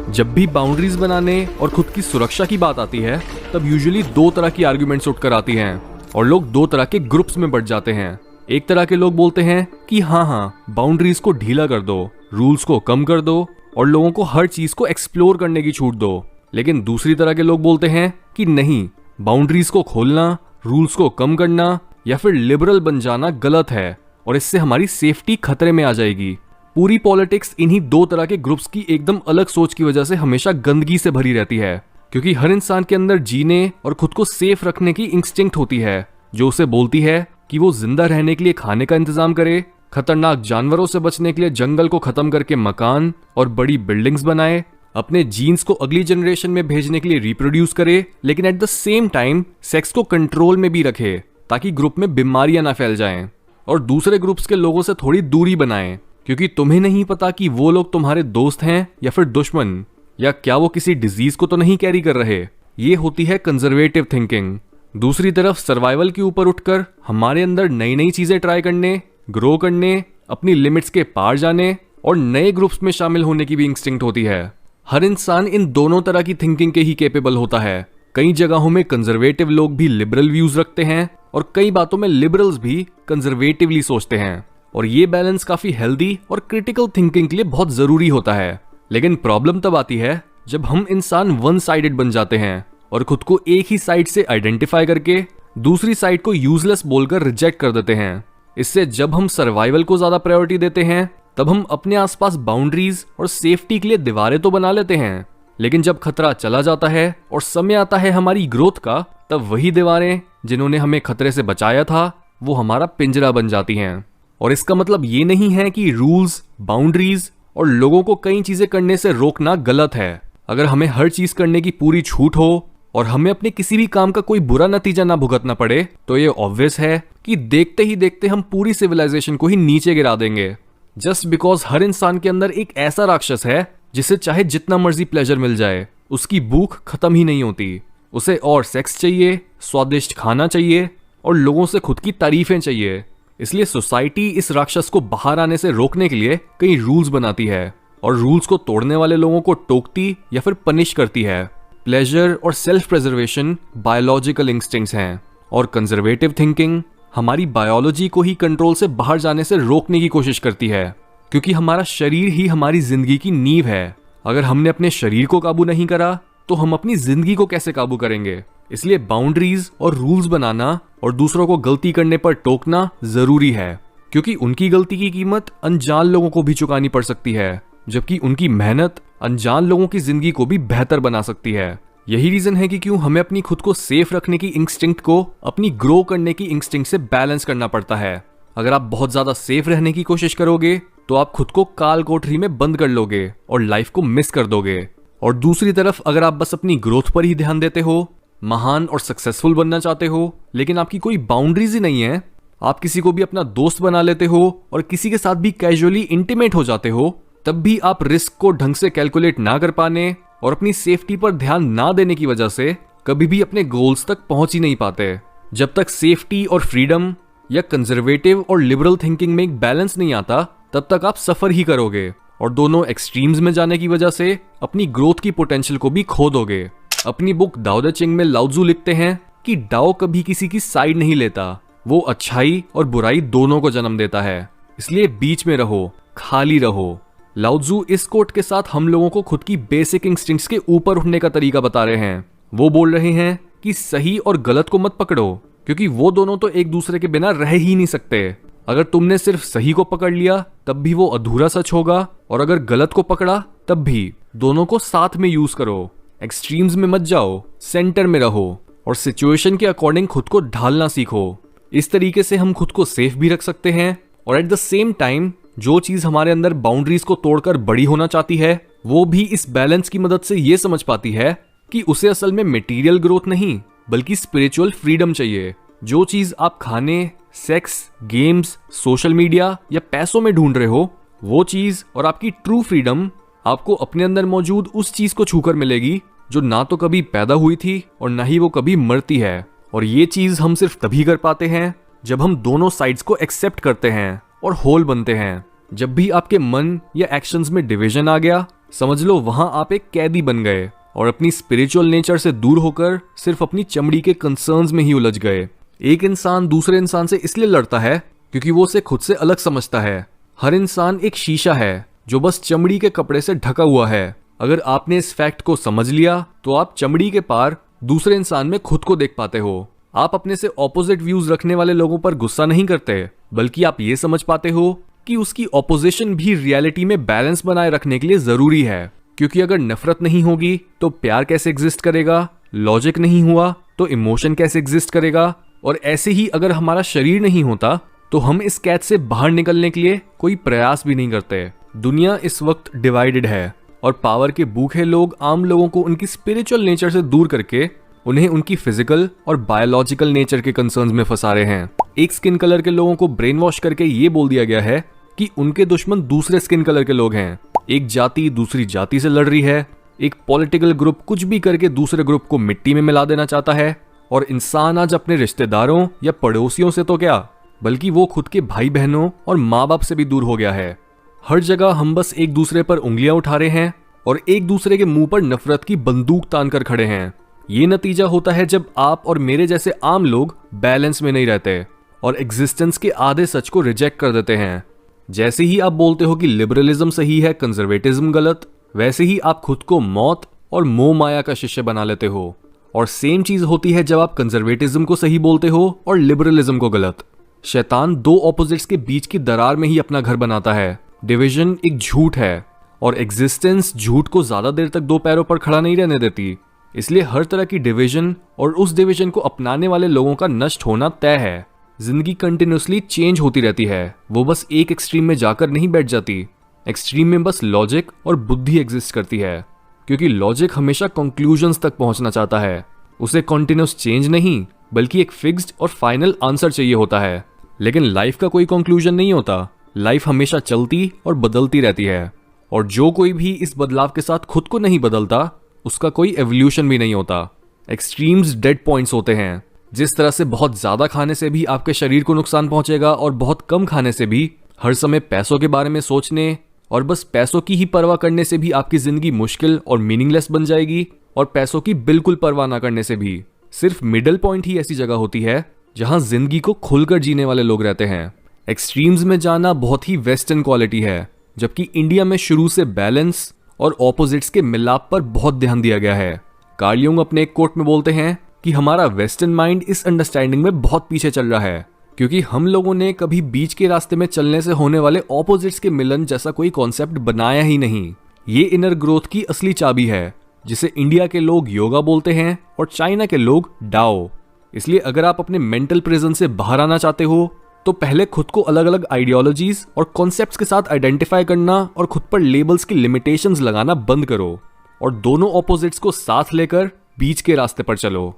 जब भी बाउंड्रीज बनाने और खुद की सुरक्षा की बात आती है तब यूजुअली दो तरह की आर्ग्यूमेंट्स उठकर आती हैं और लोग दो तरह के ग्रुप्स में बंट जाते हैं। एक तरह के लोग बोलते हैं कि हाँ बाउंड्रीज को ढीला कर दो, रूल्स को कम कर दो और लोगों को हर चीज को एक्सप्लोर करने की छूट दो। लेकिन दूसरी तरह के लोग बोलते हैं कि नहीं, बाउंड्रीज को खोलना, रूल्स को कम करना या फिर लिबरल बन जाना गलत है और इससे हमारी सेफ्टी खतरे में आ जाएगी। पूरी पॉलिटिक्स इन्हीं दो तरह के ग्रुप्स की एकदम अलग सोच की वजह से हमेशा गंदगी से भरी रहती है, क्योंकि हर इंसान के अंदर जीने और खुद को सेफ रखने की इंस्टिंक्ट होती है जो उसे बोलती है कि वो जिंदा रहने के लिए खाने का इंतजाम करे, खतरनाक जानवरों से बचने के लिए जंगल को खत्म करके मकान और बड़ी बिल्डिंग्स बनाए, अपने जीन्स को अगली जनरेशन में भेजने के लिए रिप्रोड्यूस करे, लेकिन at the same time sex को कंट्रोल में भी रखे ताकि ग्रुप में बीमारियां ना फैल जाएं और दूसरे ग्रुप्स के लोगों से थोड़ी दूरी बनाएं, क्योंकि तुम्हें नहीं पता कि वो लोग तुम्हारे दोस्त हैं या फिर दुश्मन, या क्या वो किसी डिजीज को तो नहीं कैरी कर रहे। ये होती है कंजर्वेटिव थिंकिंग। दूसरी तरफ सर्वाइवल के ऊपर उठकर हमारे अंदर नई नई चीजें ट्राई करने, ग्रो करने, अपनी लिमिट्स के पार जाने और नए ग्रुप्स में शामिल होने की भी इंस्टिंक्ट होती है। हर इंसान इन दोनों तरह की थिंकिंग के ही कैपेबल होता है। कई जगहों में कंजर्वेटिव लोग भी लिबरल व्यूज रखते हैं और कई बातों में लिबरल्स भी कंजर्वेटिवली सोचते हैं, और ये बैलेंस काफी हेल्दी और क्रिटिकल थिंकिंग के लिए बहुत जरूरी होता है। लेकिन प्रॉब्लम तब आती है जब हम इंसान वन साइडेड बन जाते हैं और खुद को एक ही साइड से आइडेंटिफाई करके दूसरी साइड को यूजलेस बोलकर रिजेक्ट कर देते हैं। इससे जब हम सर्वाइवल को ज्यादा प्रायोरिटी देते हैं तब हम अपने आसपास बाउंड्रीज और सेफ्टी के लिए दीवारें तो बना लेते हैं, लेकिन जब खतरा चला जाता है और समय आता है हमारी ग्रोथ का, तब वही दीवारें जिन्होंने हमें खतरे से बचाया था वो हमारा पिंजरा बन जाती हैं। और इसका मतलब ये नहीं है कि रूल्स, बाउंड्रीज और लोगों को कई चीजें करने से रोकना गलत है। अगर हमें हर चीज करने की पूरी छूट हो और हमें अपने किसी भी काम का कोई बुरा नतीजा ना भुगतना पड़े, तो ये ऑब्वियस है कि देखते ही देखते हम पूरी सिविलाइजेशन को ही नीचे गिरा देंगे। जस्ट बिकॉज हर इंसान के अंदर एक ऐसा राक्षस है जिसे चाहे जितना मर्जी प्लेजर मिल जाए, उसकी भूख खत्म ही नहीं होती। उसे और सेक्स चाहिए, स्वादिष्ट खाना चाहिए और लोगों से खुद की तारीफें चाहिए। इसलिए सोसाइटी इस राक्षस को बाहर आने से रोकने के लिए कई रूल्स बनाती है और रूल्स को तोड़ने वाले लोगों को टोकती या फिर पनिश करती है। प्लेजर और सेल्फ प्रिजर्वेशन बायोलॉजिकल इंस्टिंक्ट्स हैं और कंजर्वेटिव थिंकिंग हमारी बायोलॉजी को ही कंट्रोल से बाहर जाने से रोकने की कोशिश करती है, क्योंकि हमारा शरीर ही हमारी जिंदगी की नींव है। अगर हमने अपने शरीर को काबू नहीं करा तो हम अपनी जिंदगी को कैसे काबू करेंगे। इसलिए बाउंड्रीज और रूल्स बनाना और दूसरों को गलती करने पर टोकना जरूरी है, क्योंकि उनकी गलती की कीमत अनजान लोगों को भी चुकानी पड़ सकती है, जबकि उनकी मेहनत अनजान लोगों की जिंदगी को भी बेहतर बना सकती है। यही रीजन है कि क्यों हमें अपनी खुद को सेफ रखने की इंस्टिंक्ट को अपनी ग्रो करने की इंस्टिंक्ट से बैलेंस करना पड़ता है। अगर आप बहुत ज्यादा सेफ रहने की कोशिश करोगे तो आप खुद को काल कोठरी में बंद कर लोगे और लाइफ को मिस कर दोगे। और दूसरी तरफ अगर आप बस अपनी ग्रोथ पर ही ध्यान देते हो, महान और सक्सेसफुल बनना चाहते हो, लेकिन आपकी कोई बाउंड्रीज ही नहीं है, आप किसी को भी अपना दोस्त बना लेते हो और किसी के साथ भी कैजुअली इंटीमेट हो जाते हो, तब भी आप रिस्क को ढंग से कैलकुलेट ना कर पाने और अपनी सेफ्टी पर ध्यान ना देने की वजह से कभी भी अपने गोल्स तक पहुंच ही नहीं पाते। जब तक सेफ्टी और फ्रीडम या कंजर्वेटिव और लिबरल थिंकिंग में एक बैलेंस नहीं आता, तब तक आप सफर ही करोगे और दोनों एक्सट्रीम्स में जाने की वजह से अपनी ग्रोथ की पोटेंशियल को भी खो दोगे। अपनी बुक दाओ दे चिंग में लाओत्जू लिखते हैं कि डाओ कभी किसी की साइड नहीं लेता, वो अच्छाई और बुराई दोनों को जन्म देता है, इसलिए बीच में रहो, खाली रहो। लाओत्जू इस कोट के साथ हम लोगों को खुद की बेसिक इंस्टिंक्ट्स के ऊपर उठने का तरीका बता रहे हैं। वो बोल रहे हैं कि सही और गलत को मत पकड़ो, क्योंकि वो दोनों तो एक दूसरे के बिना रह ही नहीं सकते। अगर तुमने सिर्फ सही को पकड़ लिया तब भी वो अधूरा सच होगा, और अगर गलत को पकड़ा तब भी। दोनों को साथ में यूज करो, एक्सट्रीम्स में मत जाओ, सेंटर में रहो और सिचुएशन के अकॉर्डिंग खुद को ढालना सीखो। इस तरीके से हम खुद को सेफ भी रख सकते हैं और एट द सेम टाइम जो चीज हमारे अंदर बाउंड्रीज को तोड़कर बड़ी होना चाहती है, वो भी इस बैलेंस की मदद से ये समझ पाती है कि उसे असल में मटेरियल ग्रोथ नहीं बल्कि स्पिरिचुअल फ्रीडम चाहिए। जो चीज आप खाने, सेक्स, गेम्स, सोशल मीडिया या पैसों में ढूंढ रहे हो, वो चीज और आपकी ट्रू फ्रीडम आपको अपने अंदर मौजूद उस चीज को छूकर मिलेगी जो ना तो कभी पैदा हुई थी और ना ही वो कभी मरती है। और ये चीज हम सिर्फ तभी कर पाते हैं जब हम दोनों साइड्स को एक्सेप्ट करते हैं और होल बनते हैं। जब भी आपके मन या एक्शंस में डिवीजन आ गया समझ लो वहां आप एक कैदी बन गए और अपनी स्पिरिचुअल नेचर से दूर होकर सिर्फ अपनी चमड़ी के कंसर्न्स में ही उलझ गए। एक इंसान दूसरे इंसान से इसलिए लड़ता है क्योंकि वो उसे खुद से अलग समझता है। हर इंसान एक शीशा है जो बस चमड़ी के कपड़े से ढका हुआ है। अगर आपने इस फैक्ट को समझ लिया तो आप चमड़ी के पार दूसरे इंसान में खुद को देख पाते हो। आप अपने से ऑपोजिट व्यूज रखने वाले लोगों पर गुस्सा नहीं करते, बल्कि आप ये समझ पाते हो कि उसकी ऑपोजिशन भी रियलिटी में बैलेंस बनाए रखने के लिए जरूरी है। क्योंकि अगर नफरत नहीं होगी तो प्यार कैसे एग्जिस्ट करेगा, लॉजिक नहीं हुआ तो इमोशन कैसे एग्जिस्ट करेगा, और ऐसे ही अगर हमारा शरीर नहीं होता तो हम इस कैद से बाहर निकलने के लिए कोई प्रयास भी नहीं करते। दुनिया इस वक्त डिवाइडेड है और पावर के भूखे लोग आम लोगों को उनकी स्पिरिचुअल नेचर से दूर करके उन्हें उनकी फिजिकल और बायोलॉजिकल नेचर के कंसर्न्स में फंसा रहे हैं। एक स्किन कलर के लोगों को ब्रेन वॉश करके ये बोल दिया गया है कि उनके दुश्मन दूसरे स्किन कलर के लोग हैं। एक जाति दूसरी जाति से लड़ रही है। एक पॉलिटिकल ग्रुप कुछ भी करके दूसरे ग्रुप को मिट्टी में मिला देना चाहता है। और इंसान आज अपने रिश्तेदारों या पड़ोसियों से तो क्या, बल्कि वो खुद के भाई बहनों और माँ बाप से भी दूर हो गया है। हर जगह हम बस एक दूसरे पर उंगलियां उठा रहे हैं और एक दूसरे के मुंह पर नफरत की बंदूक तान कर खड़े हैं। ये नतीजा होता है जब आप और मेरे जैसे आम लोग बैलेंस में नहीं रहते और एग्जिस्टेंस के आधे सच को रिजेक्ट कर देते हैं। जैसे ही आप बोलते हो कि लिबरलिज्म सही है, कंजर्वेटिज्म गलत, वैसे ही आप खुद को मौत और मोह माया का शिष्य बना लेते हो। और सेम चीज होती है जब आप कंजर्वेटिज्म को सही बोलते हो और लिबरलिज्म को गलत। शैतान दो ऑपोजिट्स के बीच की दरार में ही अपना घर बनाता है। डिवीजन एक झूठ है और एग्जिस्टेंस झूठ को ज्यादा देर तक दो पैरों पर खड़ा नहीं रहने देती। इसलिए हर तरह की डिवीजन और उस डिवीजन को अपनाने वाले लोगों का नष्ट होना तय है। जिंदगी कंटिन्यूसली चेंज होती रहती है, वो बस एक एक्सट्रीम में जाकर नहीं बैठ जाती। एक्सट्रीम में बस लॉजिक और बुद्धि एग्जिस्ट करती है, क्योंकि लॉजिक हमेशा कंक्लूजन्स तक पहुंचना चाहता है। उसे कॉन्टिन्यूस चेंज नहीं बल्कि एक फिक्स्ड और फाइनल आंसर चाहिए होता है। लेकिन लाइफ का कोई कंक्लूजन नहीं होता। लाइफ हमेशा चलती और बदलती रहती है, और जो कोई भी इस बदलाव के साथ खुद को नहीं बदलता उसका कोई एवोल्यूशन भी नहीं होता। एक्सट्रीम्स डेड पॉइंट्स होते हैं। जिस तरह से बहुत ज्यादा खाने से भी आपके शरीर को नुकसान पहुंचेगा और बहुत कम खाने से भी हर समय पैसों के बारे में सोचने और बस पैसों की ही परवाह करने से भी आपकी जिंदगी मुश्किल और मीनिंगलेस बन जाएगी, और पैसों की बिल्कुल परवाह ना करने से भी। सिर्फ मिडिल पॉइंट ही ऐसी जगह होती है जहां जिंदगी को खुलकर जीने वाले लोग रहते हैं। एक्सट्रीम्स में जाना बहुत ही वेस्टर्न क्वालिटी है, जबकि इंडिया में शुरू से बैलेंस और ऑपोजिट्स के मिलाप पर बहुत ध्यान दिया गया है। कार्ल युंग अपने एक कोट में बोलते हैं कि हमारा वेस्टर्न माइंड इस अंडरस्टैंडिंग में बहुत पीछे चल रहा है, क्योंकि हम लोगों ने कभी बीच के रास्ते में चलने से होने वाले ऑपोजिट्स के मिलन जैसा कोई कॉन्सेप्ट बनाया ही नहीं। ये इनर ग्रोथ की असली चाबी है, जिसे इंडिया के लोग योगा बोलते हैं और चाइना के लोग डाओ। इसलिए अगर आप अपने मेंटल प्रिजन से बाहर आना चाहते हो तो पहले खुद को अलग अलग आइडियोलॉजीज और कॉन्सेप्ट्स के साथ आइडेंटिफाई करना और खुद पर लेबल्स की लिमिटेशंस लगाना बंद करो, और दोनों ऑपोजिट्स को साथ लेकर बीच के रास्ते पर चलो।